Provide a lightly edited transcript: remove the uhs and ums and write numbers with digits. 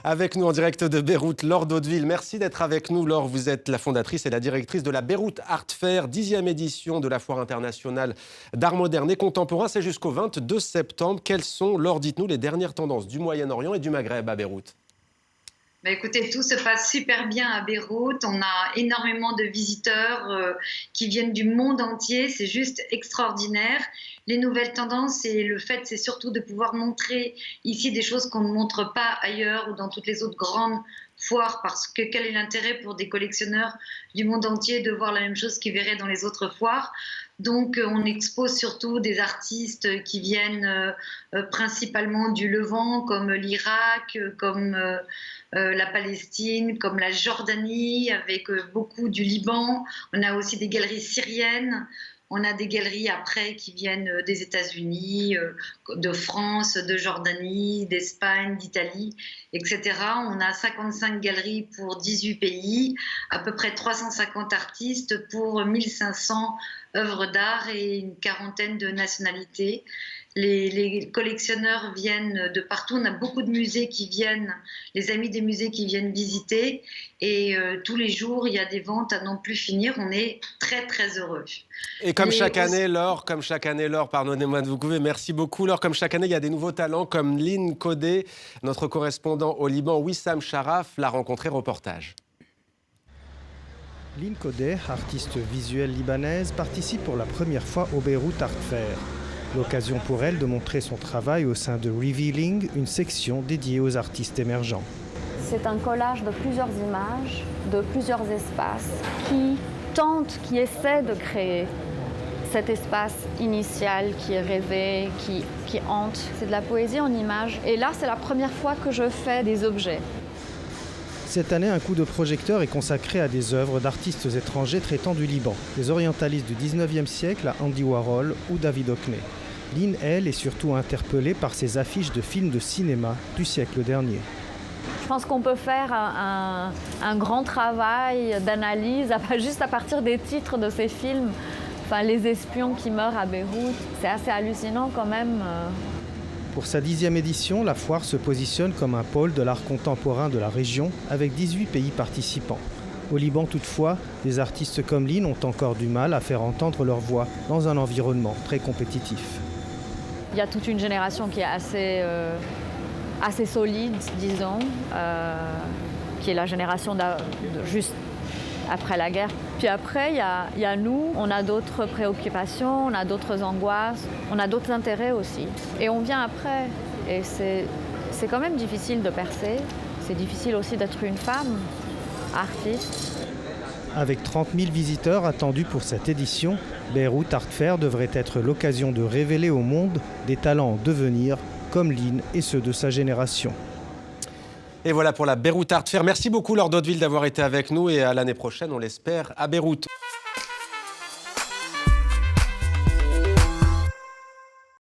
Avec nous en direct de Beyrouth, Laure Daudeville. Merci d'être avec nous. Laure, vous êtes la fondatrice et la directrice de la Beyrouth Art Fair, 10e édition de la Foire internationale d'art moderne et contemporain. C'est jusqu'au 22 septembre. Quelles sont, Laure, dites-nous, les dernières tendances du Moyen-Orient et du Maghreb à Beyrouth? Écoutez, tout se passe super bien à Beyrouth. On a énormément de visiteurs qui viennent du monde entier. C'est juste extraordinaire. Les nouvelles tendances et le fait, c'est surtout de pouvoir montrer ici des choses qu'on ne montre pas ailleurs ou dans toutes les autres grandes foires. Parce que quel est l'intérêt pour des collectionneurs du monde entier de voir la même chose qu'ils verraient dans les autres foires? Donc, on expose surtout des artistes qui viennent principalement du Levant, comme l'Irak, comme la Palestine, comme la Jordanie, avec beaucoup du Liban. On a aussi des galeries syriennes. On a des galeries après qui viennent des États-Unis, de France, de Jordanie, d'Espagne, d'Italie, etc. On a 55 galeries pour 18 pays, à peu près 350 artistes pour 1500 œuvres d'art et une quarantaine de nationalités. Les collectionneurs viennent de partout. On a beaucoup de musées qui viennent, les amis des musées qui viennent visiter. Et tous les jours, il y a des ventes à n'en plus finir. On est très, très heureux. Et comme chaque année, Laure, pardonnez-moi de vous couper, merci beaucoup, Laure. Comme chaque année, il y a des nouveaux talents comme Lynn Codé, notre correspondant au Liban, Wissam Sharaf, l'a rencontré, reportage. Lynn Codé, artiste visuelle libanaise, participe pour la première fois au Beyrouth Art Fair. L'occasion pour elle de montrer son travail au sein de Revealing, une section dédiée aux artistes émergents. C'est un collage de plusieurs images, de plusieurs espaces qui essaie de créer cet espace initial qui est rêvé, qui hante. C'est de la poésie en images. Et là, c'est la première fois que je fais des objets. Cette année, un coup de projecteur est consacré à des œuvres d'artistes étrangers traitant du Liban, des orientalistes du 19e siècle à Andy Warhol ou David Hockney. Lynn, elle, est surtout interpellée par ces affiches de films de cinéma du siècle dernier. Je pense qu'on peut faire un grand travail d'analyse juste à partir des titres de ces films. Enfin, les espions qui meurent à Beyrouth, c'est assez hallucinant quand même. Pour sa 10e édition, la foire se positionne comme un pôle de l'art contemporain de la région avec 18 pays participants. Au Liban, toutefois, des artistes comme Lynn ont encore du mal à faire entendre leur voix dans un environnement très compétitif. Il y a toute une génération qui est assez solide, disons, qui est la génération juste après la guerre. Puis après, il y a nous, on a d'autres préoccupations, on a d'autres angoisses, on a d'autres intérêts aussi. Et on vient après. Et c'est quand même difficile de percer. C'est difficile aussi d'être une femme, artiste. Avec 30 000 visiteurs attendus pour cette édition, Beyrouth Art Fair devrait être l'occasion de révéler au monde des talents en devenir, comme Lynn et ceux de sa génération. Et voilà pour la Beyrouth Art Fair. Merci beaucoup, Laure Daudeville, d'avoir été avec nous. Et à l'année prochaine, on l'espère, à Beyrouth.